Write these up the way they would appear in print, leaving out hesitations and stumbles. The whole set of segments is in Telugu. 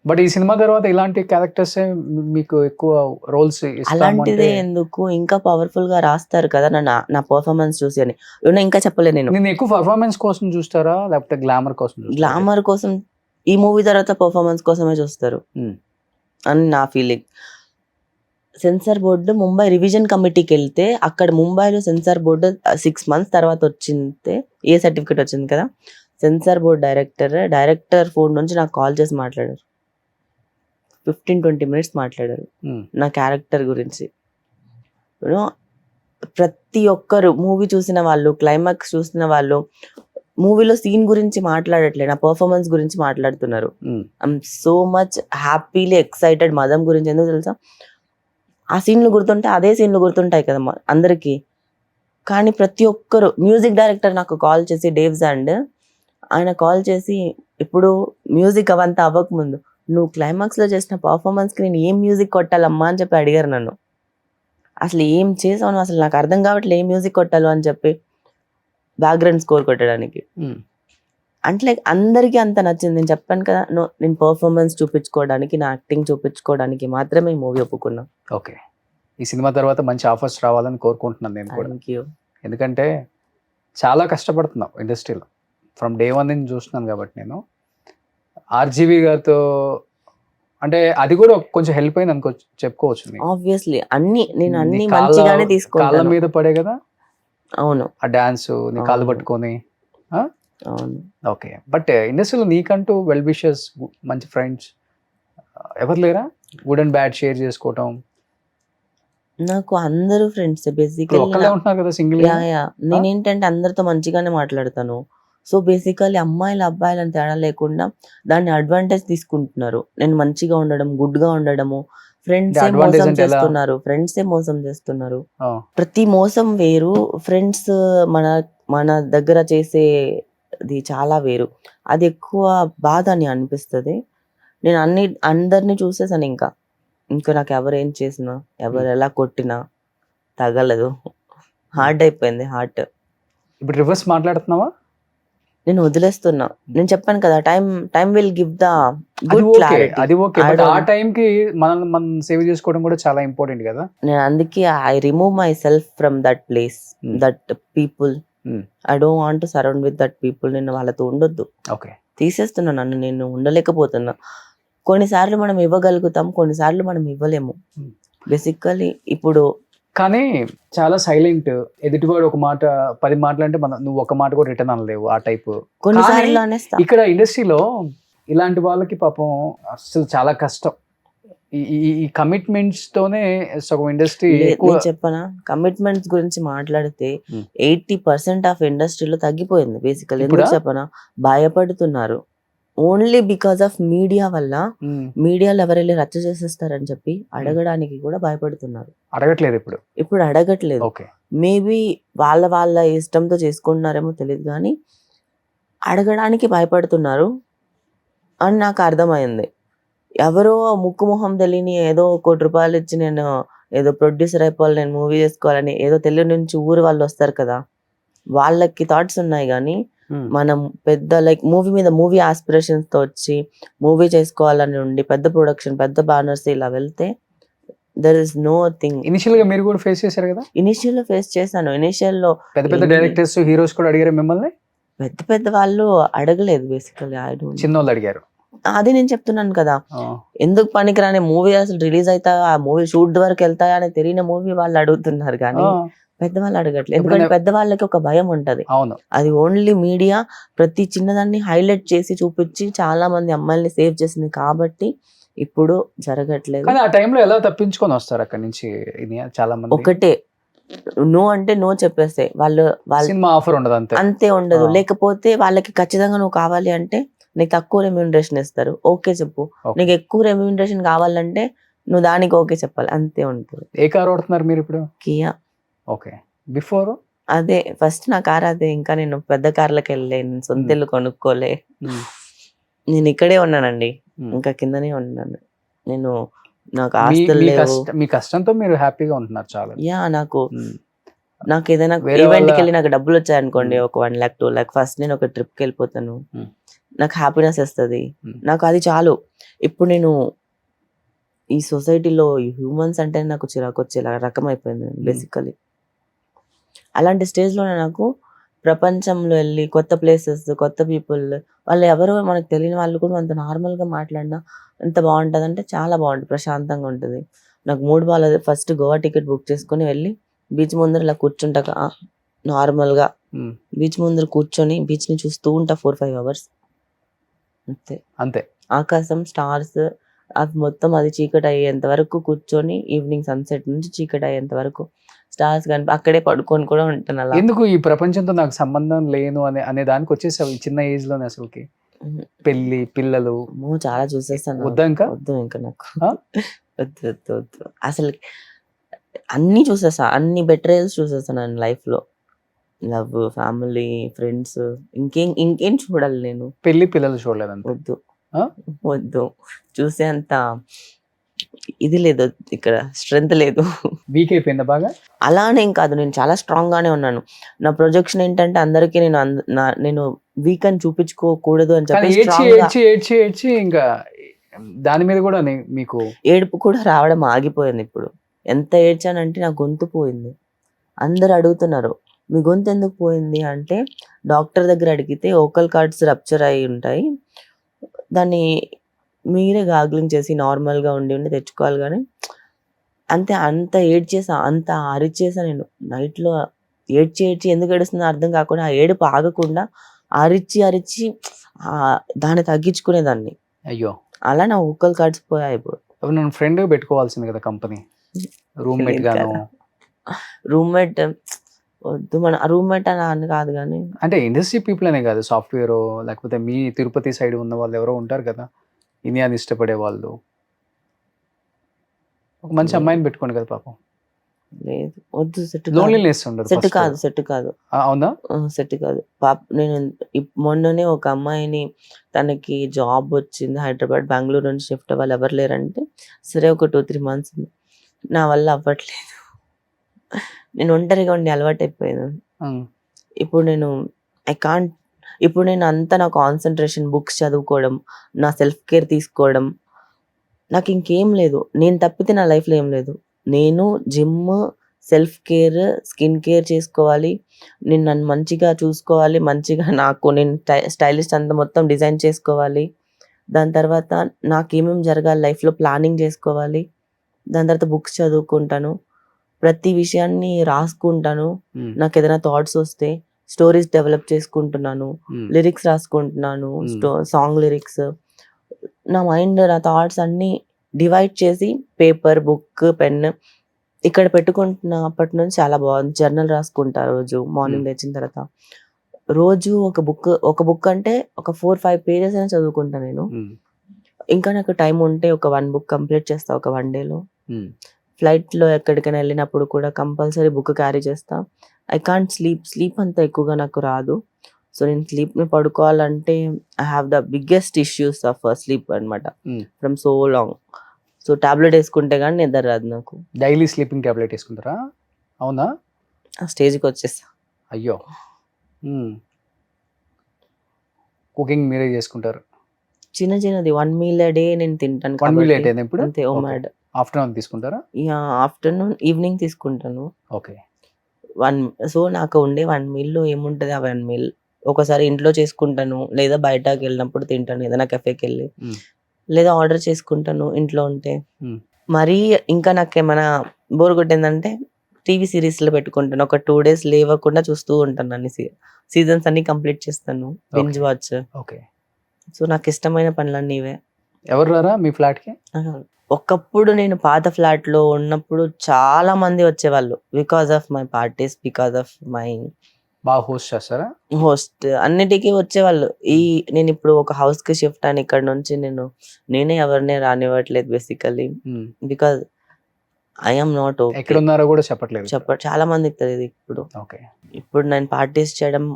బట్ ఈ సినిమా తర్వాత ఇలాంటి క్యారెక్టర్స్ మీకు ఎక్కువ రోల్స్ ఇస్తాము అంటే అలాంటిదే ఎందుకు, ఇంకా పవర్ఫుల్ గా రాస్తారు కదా నా పర్ఫార్మెన్స్ చూసి అని. ఇంకా చెప్పలేదు నేను. నేను ఎక్కువ పర్ఫార్మెన్స్ కోసం చూస్తారా లేకపోతే గ్లామర్ కోసం చూస్తారా? గ్లామర్ కోసం, ఈ మూవీ తర్వాత పర్ఫార్మెన్స్ కోసమే చూస్తారు అని నా feeling. Censor board Mumbai revision కమిటీకి వెళ్తే, అక్కడ ముంబైలో సెన్సార్ బోర్డు 6 months తర్వాత వచ్చింది, ఏ సర్టిఫికేట్ వచ్చింది కదా. సెన్సార్ బోర్డ్ డైరెక్టర్ ఫోన్ నుంచి నాకు కాల్ చేసి మాట్లాడారు. 15-20 minutes మాట్లాడారు నా క్యారెక్టర్ గురించి. ప్రతి ఒక్కరు మూవీ చూసిన వాళ్ళు, క్లైమాక్స్ చూసిన వాళ్ళు మూవీలో సీన్ గురించి మాట్లాడట్లేదు, నా పర్ఫార్మెన్స్ గురించి మాట్లాడుతున్నారు. I'm so much happily excited. మదం గురించి ఎందుకు తెలుసా, ఆ సీన్లు గుర్తుంటే అదే సీన్లు గుర్తుంటాయి కదా అందరికీ. కానీ ప్రతి ఒక్కరు, మ్యూజిక్ డైరెక్టర్ నాకు కాల్ చేసి, డేవ్ జాండ్, ఆయన కాల్ చేసి, ఇప్పుడు మ్యూజిక్ అవంతా అవ్వకముందు నువ్వు క్లైమాక్స్లో చేసిన పర్ఫార్మెన్స్కి నేను ఏం మ్యూజిక్ కొట్టాలమ్మా అని చెప్పి అడిగారు నన్ను. అసలు ఏం చేసావు అసలు నాకు అర్థం కావట్లేదు, ఏం మ్యూజిక్ కొట్టాలి అని చెప్పి, బ్యాక్గ్రౌండ్ స్కోర్ కొట్టడానికి. అంటే అందరికీ అంత నచ్చింది. నేను చెప్పాను కదా, నేను పర్ఫార్మెన్స్ చూపించుకోవడానికి, నా యాక్టింగ్ చూపించుకోవడానికి మాత్రమే ఈ మూవీ ఒప్పుకున్నా. ఓకే, ఈ సినిమా తర్వాత మంచి ఆఫర్స్ రావాలని కోరుకుంటున్నాను నేను కూడా. Thank you. ఎందుకంటే చాలా కష్టపడుతున్నాం ఇండస్ట్రీలో, ఫ్రమ్ డే 1 నుంచి చూస్తున్నాను కాబట్టి. నేను ఆర్జీవి గారితో అంటే అది కూడా కొంచెం హెల్ప్ అయింది అనుకో, చెప్పుకోవచ్చు. ఆబ్వియస్లీ నేను అన్ని కాళ్ళ మంచిగానే తీసుకుంటాను. మీద పడే కదా. అవును, ఆ డాన్స్ నీ కాళ్ళు పట్టుకొని. అవును. ఓకే, బట్ ఇండస్ట్రీలో నీకంటూ వెల్ విషర్స్, మంచి ఫ్రెండ్స్ ఎవరు లేరా? గుడ్ అండ్ బ్యాడ్ షేర్ చేసుకోవటం. నాకు అందరూ ఫ్రెండ్స్ బేసికలీ. ఒక్కలే ఉంటున్నారు కదా సింగిల్. నేనేంటంటే అందరితో మంచిగానే మాట్లాడతాను. సో బేసికలీ అమ్మాయిలు అబ్బాయిలు అని తేడా లేకుండా దాన్ని అడ్వాంటేజ్ తీసుకుంటున్నారు. నేను మంచిగా ఉండడం, గుడ్ గా ఉండడము, ఫ్రెండ్సే మోసం చేస్తున్నారు. ప్రతి మోసం వేరు, ఫ్రెండ్స్ మన దగ్గర చేసేది చాలా వేరు. అది ఎక్కువ బాధ అని అనిపిస్తుంది. నేను అందరినీ చూసేసాను. ఇంకా నాకు ఎవరు ఏం చేసినా, ఎవరు ఎలా కొట్టినా తగలదు. హార్డ్ అయిపోయింది హార్ట్. ఇప్పుడు రివర్స్ మాట్లాడుతున్నావా? నేను వదిలేస్తున్నా. నేను చెప్పాను కదా, time will give the good clarity. అది ఓకే, బట్ ఆ టైం కి మనం సేవ్ చేసుకోవడం కూడా చాలా ఇంపార్టెంట్ కదా. నేను అందుకే I remove my self from that place, that people. I don't want to surround with that people. నేను వాళ్ళతో ఉండొద్దు. ఓకే, తీసేస్తున్నా, నన్ను నేను ఉండలేకపోతున్నా. కొన్నిసార్లు మనం ఇవ్వగలుగుతాం, కొన్నిసార్లు మనం ఇవ్వలేము బేసికలీ. ఇప్పుడు కానీ చాలా సైలెంట్, ఎదుటివాడు ఒక మాట 10 మాటలు అంటే నువ్వు ఒక మాట కూడా రిటర్న్ అనలేవు, ఆ టైప్. కొన్నిసార్లు అనేస్తా. ఇక్కడ ఇండస్ట్రీలో ఇలాంటి వాళ్ళకి పాపం అసలు చాలా కష్టం. ఈ కమిట్మెంట్స్ తోనే సగం ఇండస్ట్రీ. చెప్పనా, కమిట్మెంట్స్ గురించి మాట్లాడితే 80% ఆఫ్ ఇండస్ట్రీలో తగ్గిపోయింది బేసికల్. ఎందుకు చెప్పనా, భయపడుతున్నారు. ఓన్లీ బికాస్ ఆఫ్ మీడియా వల్ల. మీడియాలో ఎవరెళ్ళి రచ్చ చేసేస్తారని చెప్పి అడగడానికి కూడా భయపడుతున్నారు. అడగట్లేదు ఇప్పుడు అడగట్లేదు. మేబీ వాళ్ళ ఇష్టంతో చేసుకుంటున్నారేమో తెలియదు, కానీ అడగడానికి భయపడుతున్నారు అని నాకు అర్థమైంది. ఎవరో ముక్కు మొహం తెలియని ఏదో ₹1 ఇచ్చి నేను ఏదో ప్రొడ్యూసర్ అయిపోవాలి, నేను మూవీ చేసుకోవాలని ఏదో తెలియని నుంచి ఊరు వాళ్ళు వస్తారు కదా, వాళ్ళకి థాట్స్ ఉన్నాయి. కానీ మనం పెద్ద మూవీ ఆస్పిరేషన్స్ తో వచ్చి మూవీ చేసుకోవాలని ఉండి పెద్ద ప్రొడక్షన్, పెద్ద బ్యానర్స్ ఇలా వెళ్తే there is no thing. Initial గా మీరు కూడా ఫేస్ చేశారు కదా? ఇనిషియల్ లో ఫేస్ చేశాను. ఇనిషియల్ లో పెద్ద డైరెక్టర్స్, హీరోస్ కూడా అడిగారు మిమ్మల్ని? పెద్ద వాళ్ళు అడగలేదు బేసికల్లీ. చిన్నోళ్ళు అడిగారు. అదే నేను చెప్తున్నాను కదా, ఎందుకు పనికిరాని మూవీ అసలు రిలీజ్ అవుతా, ఆ మూవీ షూట్ వరకు వెళ్తాయా అని తెలియని మూవీ వాళ్ళు అడుగుతున్నారు, కానీ పెద్దవాళ్ళు అడగట్లేదు. ఎందుకంటే పెద్దవాళ్ళకి ఒక భయం ఉంటది. అది ఓన్లీ మీడియా ప్రతి చిన్నదాన్ని హైలైట్ చేసి చూపించి చాలా మంది అమ్మాయిల్ని సేవ్ చేసింది కాబట్టి ఇప్పుడు జరగట్లేదు. ఆ టైంలో ఎలా తప్పించుకొని వస్తారు అక్కడి నుంచి? చాలా మంది ఒకటే, నో అంటే నో చెప్పేస్తే వాళ్ళు సినిమా ఆఫర్ ఉండదు, అంతే ఉండదు. లేకపోతే వాళ్ళకి ఖచ్చితంగా నువ్వు కావాలి అంటే నీకు తక్కువ రెమ్యూనరేషన్ ఇస్తారు, ఓకే చెప్పు. నీకు ఎక్కువ రెమ్యూనరేషన్ కావాలంటే నువ్వు దానికి ఓకే చెప్పాలి, అంతే ఉంటుంది. ఏ కార్ వాడుతున్నారు మీరు ఇప్పుడు? కియా. ఓకే, బిఫోర్ అదే ఫస్ట్ నా కార్ అదే. ఇంకా నేను పెద్ద కార్లకు వెళ్ళే, సొంత ఇల్లు కొనుక్కోలే. నేను ఇక్కడే ఉన్నానండి, ఇంకా కిందనే ఉన్నాను నేను. నాకు ఆస్తులు లేవు. మీ కష్టంతో మీరు హ్యాపీగా ఉంటున్నారు చాలా. నాకు నాకు ఏదైనా వేరే ఈవెంట్కి వాళ్ళ- వెళ్ళి నాకు డబ్బులు వచ్చాయనుకోండి, Hmm. ఒక 1 lakh 2 lakh, ఫస్ట్ నేను ఒక ట్రిప్కి వెళ్ళిపోతాను. Hmm. నాకు హ్యాపీనెస్ వస్తుంది. Hmm. నాకు అది చాలు. ఇప్పుడు నేను ఈ సొసైటీలో ఈ హ్యూమన్స్ అంటే నాకు చిరాకు వచ్చేలా రకం అయిపోయింది బేసికలీ. అలాంటి స్టేజ్లో నాకు ప్రపంచంలో వెళ్ళి కొత్త ప్లేసెస్, కొత్త పీపుల్, వాళ్ళు ఎవరో మనకు తెలియని వాళ్ళు కూడా అంత నార్మల్గా మాట్లాడినా ఎంత బాగుంటుంది అంటే చాలా బాగుంటుంది, ప్రశాంతంగా ఉంటుంది. నాకు మూడు బాగాలేదు, ఫస్ట్ గోవా టికెట్ బుక్ చేసుకొని వెళ్ళి బీచ్ ముందర ఇలా కూర్చుంటాక నార్మల్గా Hmm. బీచ్ ముందర కూర్చొని బీచ్ని చూస్తూ ఉంటా 4-5 hours అంతే. అంతే. ఆకాశం, స్టార్స్, అది మొత్తం అది చీకటి అయ్యేంత వరకు కూర్చొని, ఈవినింగ్ సన్సెట్ నుంచి చీకటి అయ్యేంత వరకు స్టార్స్ కనిపి అక్కడే పడుకొని కూడా ఉంటాను అలా. ఎందుకు ఈ ప్రపంచంతో నాకు సంబంధం లేను అనే దానికి వచ్చేసావు ఈ చిన్న ఏజ్ లోనే అసలుకి? పెళ్లి, పిల్లలు అమ్మో, చాలా చూసేస్తాను. వద్దా ఇంకా? వద్దు ఇంకా నాకు. ఆ? వద్దు వద్దు వద్దు అసలు. అన్నీ చూసేసా, అన్ని బెటరేల్స్ చూసేసాను నేను లైఫ్లో. లవ్, ఫ్యామిలీ, ఫ్రెండ్స్, ఇంకేం చూడాలి నేను? పెళ్లి, పిల్లలు చూడలేదంటే వద్దు ఆ? వద్దు. చూసే అంత ఇది లేదు, ఇక్కడ స్ట్రెంత్ లేదు. వీక్ అయిపోయిందా బాగా? అలానేం కాదు, నేను చాలా స్ట్రాంగ్ గానే ఉన్నాను. నా ప్రొజెక్షన్ ఏంటంటే అందరికీ నేను వీక్ అని చూపించుకోకూడదు అని కానీ చెప్పి ఏడ్చి స్ట్రాంగ్ గా. ఏడ్చి ఏడ్చి ఏడ్చి ఇంకా దాని మీద కూడా మీకు ఏడుపు కూడా రావడం ఆగిపోయింది ఇప్పుడు. ఎంత ఏడ్చానంటే నా గొంతు పోయింది. అందరు అడుగుతున్నారు, మీ గొంతు ఎందుకు పోయింది అంటే, డాక్టర్ దగ్గర అడిగితే ఓకల్ కార్డ్స్ రప్చర్ అయి ఉంటాయి, దాన్ని మీరే గాగ్లింగ్ చేసి నార్మల్గా ఉండి తెచ్చుకోవాలి. కానీ అంత ఏడ్చేసా, అంత అరిచేసా నేను నైట్లో. ఏడ్చి ఎందుకు ఏడుస్తుందో అర్థం కాకుండా, ఆ ఏడుపు ఆగకుండా అరిచి దాన్ని తగ్గించుకునేదాన్ని. అయ్యో, అలా నా ఓకల్ కార్డ్స్ పోయాయి ఇప్పుడు. అప్పుడు నన్ను ఫ్రెండ్ పెట్టుకోవాల్సింది కదా కంపెనీ, రూమ్మేట్ గాను. రూమ్మేట్ వద్దు, మన రూమ్మేట్ అని కాదు కానీ, అంటే ఇండస్ట్రీ పీపుల్ అనే కాదు, సాఫ్ట్వేర్ లేకపోతే మీ తిరుపతి సైడ్ ఉన్న వాళ్ళు ఎవరో ఉంటారు కదా ఇండియాని ఇష్టపడే వాళ్ళు. ఒక మంచి అమ్మాయిని పెట్టుకోండి కదా పాపం. లేదు వద్దు, సెట్ లోన్లీనెస్ ఉండదు. Set first. కాదు, సెట్ కాదు, అవునా? సెట్ కాదు. పాప నేను మొన్ననే ఒక అమ్మాయిని, తనకి జాబ్ వచ్చింది హైదరాబాద్, బెంగళూరు నుంచి షిఫ్ట్ అవ్వాలి, ఎవరు లేరంటే సరే ఒక 2-3 months నా వల్ల అవ్వట్లేదు. నేను ఒంటరిగా ఉండి అలవాటు అయిపోయాను. ఇప్పుడు నేను అంతా నా కాన్సన్ట్రేషన్ బుక్స్ చదువుకోవడం, నా సెల్ఫ్ కేర్ తీసుకోవడం, నాకు ఇంకేం లేదు. నేను తప్పితే నా లైఫ్లో ఏం లేదు. నేను gym, self care, skin care చేసుకోవాలి, నేను నన్ను మంచిగా చూసుకోవాలి, మంచిగా నేను స్టైలిస్ట్ అంతా మొత్తం డిజైన్ చేసుకోవాలి. దాని తర్వాత నాకేమేమి జరగాలి లైఫ్లో ప్లానింగ్ చేసుకోవాలి. దాని తర్వాత బుక్స్ చదువుకుంటాను, ప్రతి విషయాన్ని రాసుకుంటాను. నాకు ఏదైనా థాట్స్ వస్తే స్టోరీస్ డెవలప్ చేసుకుంటున్నాను, లిరిక్స్ రాసుకుంటున్నాను, సాంగ్ లిరిక్స్. నా మైండ్, నా థాట్స్ అన్నీ డివైడ్ చేసి పేపర్, బుక్, పెన్ ఇక్కడ పెట్టుకుంటున్నప్పటి నుంచి చాలా బాగుంది. జర్నల్ రాసుకుంటా రోజు మార్నింగ్ లేచిన తర్వాత. రోజు ఒక బుక్ అంటే ఒక 4-5 pages అయినా చదువుకుంటా నేను. ఇంకా నాకు టైం ఉంటే ఒక 1 book కంప్లీట్ చేస్తా ఒక 1 dayలో. ఫ్లైట్లో ఎక్కడికైనా వెళ్ళినప్పుడు కూడా కంపల్సరీ బుక్ క్యారీ చేస్తా. ఐ కాంట్ స్లీప్ అంత ఎక్కువగా నాకు రాదు. సో నేను స్లీప్ని పడుకోవాలంటే I have the biggest issues of sleep అనమాట, from so long. So tablet వేసుకుంటే కానీ నిద్ర రాదు నాకు. డైలీ స్లీపింగ్ టాబ్లెట్ వేసుకుంటారా? అవునా? ఆ స్టేజ్కి వచ్చేస్తా. అయ్యో. కుకింగ్ మీరే చేసుకుంటారు? చిన్నది 1 meal a day నేను తింటాను. 1 meal a day ఇప్పుడు? అంతే. ఓమాడ్ ఆఫ్టర్నూన్ తీసుకుంటారా? ఆఫ్టర్నూన్, ఈవినింగ్ తీసుకుంటాను. ఓకే. సో నాకు ఉండే 1 meal ఏముంటుంది, ఆ 1 meal ఒకసారి ఇంట్లో చేసుకుంటాను, లేదా బయటకు వెళ్ళినప్పుడు తింటాను ఏదైనా కెఫేకి వెళ్ళి, లేదా ఆర్డర్ చేసుకుంటాను ఇంట్లో ఉంటే. మరీ ఇంకా నాకు ఏమైనా బోర్ కొట్టిందంటే టీవీ సిరీస్లో పెట్టుకుంటాను. ఒక 2 days లేవకుండా చూస్తూ ఉంటాను, అన్ని సీజన్స్ అన్ని కంప్లీట్ చేస్తాను, బింజ్ వాచ్. ఓకే. సో నాకు ఇష్టమైన పనులన్నీ ఇవే. ఎవరు రారా మీ ఫ్లాట్కి? ఒకప్పుడు నేను పాత ఫ్లాట్లో ఉన్నప్పుడు చాలా మంది వచ్చేవాళ్ళు, because of my parties, because of my బాగా హోస్ట్ చేస్తారా? హోస్ట్ అన్నిటికీ వచ్చేవాళ్ళు. నేను ఇప్పుడు ఒక హౌస్ కి షిఫ్ట్ అని ఇక్కడ నుంచి నేనే ఎవరిని రానివ్వట్లేదు basically, because I'm not okay. ఎక్కడ ఉన్నారో కూడా చెప్పట్లేదు. చాలా మందికి తెలియదు ఇప్పుడు. ఓకే. ఇప్పుడు నేను పార్టీస్ చేయడం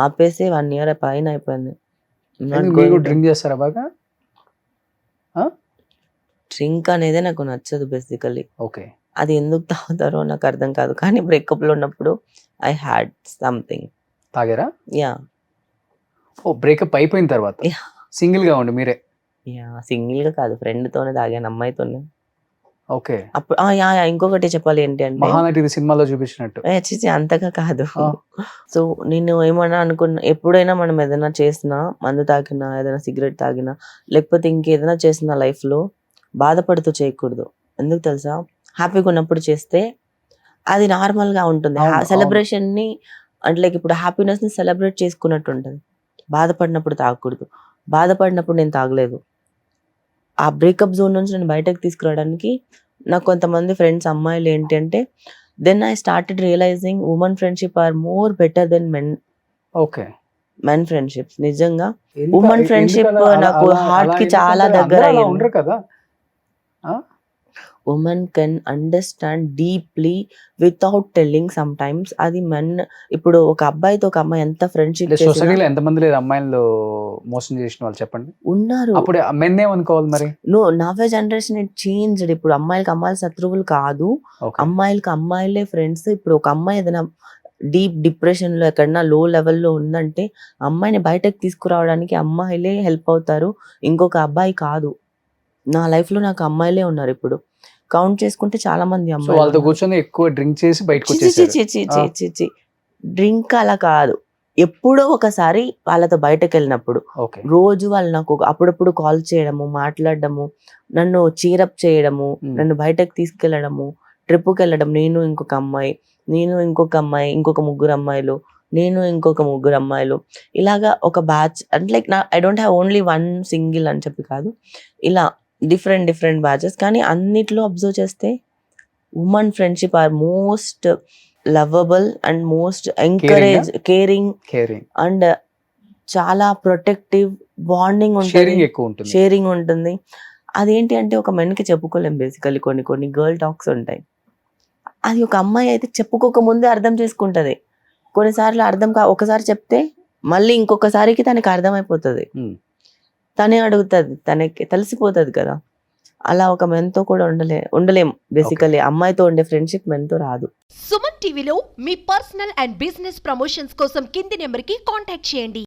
ఆపేసి 1 year పైన అయిపోయింది. మీరు డ్రింక్ చేస్తారా బాగా? డ్రింక్ అనేది నాకు నచ్చదు బేసికలీ. ఓకే. అది ఎందుకు తాగుతారో నాకు అర్థం కాదు. కానీ బ్రేకప్‌లో ఉన్నప్పుడు ఐ హ్యాడ్ సంథింగ్. తాగారా? యాహ్! ఓ బ్రేకప్ అయిపోయిన తర్వాత యాహ్! సింగిల్గా ఉండి మీరే. సింగిల్‌గా కాదు, ఫ్రెండ్‌తోనే తాగాను, అమ్మాయితోనే. ఓకే. అప్పుడు యాహ్! ఇంకొకటి చెప్పాలి ఏంటి అంటే, మహానటి ఇది సినిమాలో చూపించినట్టు. ఛీ! ఛీ! అంతగా కాదు. ఆ. సో, నేను ఏమన్నా ఎప్పుడైనా మనం ఏదైనా చేసినా, మందు తాగినా, ఏదైనా సిగరెట్ తాగినా, లేకపోతే ఇంకేదైనా చేసినా లైఫ్‌లో బాధపడుతూ చేయకూడదు. ఎందుకు తెలుసా? హ్యాపీగా ఉన్నప్పుడు చేస్తే అది నార్మల్‌గా ఉంటుంది. అవును, అవును. సెలబ్రేషన్‌ని అంటే లైక్ ఇప్పుడు హ్యాపీనెస్‌ని సెలబ్రేట్ చేసుకున్నట్టు ఉంటది. బాధపడినప్పుడు తాగకూడదు. బాధపడినప్పుడు నేను తాగలేదు. ఆ బ్రేకప్ జోన్ నుంచి నన్ను బయటకి తీసుకురావడానికి నాకు కొంతమంది ఫ్రెండ్స్ అమ్మాయిలు ఏంటి అంటే, then I started realizing woman friendship are more better than okay. Men friendships. నిజంగా ఎందుకు వుమన్ ఫ్రెండ్‌షిప్ ఎందుకలా అలా నాకు అలా అలా హార్ట్‌కి చాలా ఎందుకంటారు? దగ్గర అందరూ అలా అయింది. ఉండరు కదా. ఆ? Woman can understand deeply without telling sometimes. అది మెన్ ఇప్పుడు ఒక అబ్బాయితో ఒక అమ్మాయి ఎంత ఫ్రెండ్‌షిప్ అంటే చేసినా సొసైటీలో ఎంతమంది లేదు అమ్మాయిలు మోసం చేసిన వాళ్ళు చెప్పండి. ఉన్నారు. అప్పుడు మెన్ ఏమనుకోవాలి మరి? Now generation it changed. ఇప్పుడు అమ్మాయిలకి అమ్మాయిలు శత్రువులు కాదు. ఓకే. అమ్మాయిలకి అమ్మాయిలే ఫ్రెండ్స్. ఇప్పుడు ఒక అమ్మాయి ఏదైనా డీప్ డిప్రెషన్‌లో ఎక్కడన్నా లో లెవెల్‌లో ఉందంటే, అమ్మాయిని బయటకి తీసుకురావడానికి అమ్మాయిలే హెల్ప్ అవుతారు. ఇంకొక అబ్బాయి కాదు. నా లైఫ్‌లో నాకు అమ్మాయిలే ఉన్నారు ఇప్పుడు. కౌంట్ చేసుకుంటే చాలా మంది సో అమ్మాయిలు వాళ్ళతో ఉన్నారు. కూర్చొని ఎక్కువ డ్రింక్ చేసి బయటకు ఛీ! ఛీ! ఛీ! వచ్చేసారు. ఛీ! ఛీ! ఛీ! ఛీ! డ్రింక్ అలా కాదు. ఎప్పుడో ఒకసారి వాళ్ళతో బయటకెళ్ళినప్పుడు. ఓకే. రోజు వాళ్ళు నాకు అప్పుడప్పుడు కాల్ చేయడము, మాట్లాడడము, నన్ను చీరప్ చేయడము, నన్ను బయటకి తీసుకెళ్ళడము, ట్రిప్‌కెళ్ళడం, నేను ఇంకొక అమ్మాయి, నేను ఇంకొక అమ్మాయి, ఇంకొక ముగ్గురు అమ్మాయిలు, నేను ఇంకొక ముగ్గురు అమ్మాయిలు. ఇలాగా ఒక బ్యాచ్ అంటే like I don't have only one single అని చెప్పి కాదు. ఇలా డిఫరెంట్ డిఫరెంట్ బ్యాచెస్. కానీ అన్నిట్లో అబ్జర్వ్ చేస్తే woman friendship are most lovable and most encourage, caring caring, and చాలా ప్రొటెక్టివ్ బాండింగ్ ఉంటది. షేరింగ్ ఎక్కువ ఉంటుంది. షేరింగ్ ఉంటుంది. అదేంటి అంటే ఒక మెన్‌కి చెప్పుకోలేం బేసికల్లీ కొన్ని గర్ల్ టాక్స్ ఉంటాయి. అది ఒక అమ్మాయి అయితే చెప్పుకోక ముందే అర్థం చేసుకుంటది. కొన్నిసార్లు ఒకసారి చెప్తే మళ్ళీ ఇంకొకసారికి తనకి అర్థమైపోతది. Hmm. తనే అడుగుతది. తనకి తెలిసిపోతది కదా! అలా ఒక మెన్‌తో కూడా ఉండలేం బేసికల్లీ. అమ్మాయితో ఉండే ఫ్రెండ్‌షిప్ మెన్‌తో రాదు. సుమన్ టీవీలో మీ పర్సనల్ అండ్ బిజినెస్ ప్రమోషన్స్ కోసం కింది నెంబర్కి కాంటాక్ట్ చేయండి.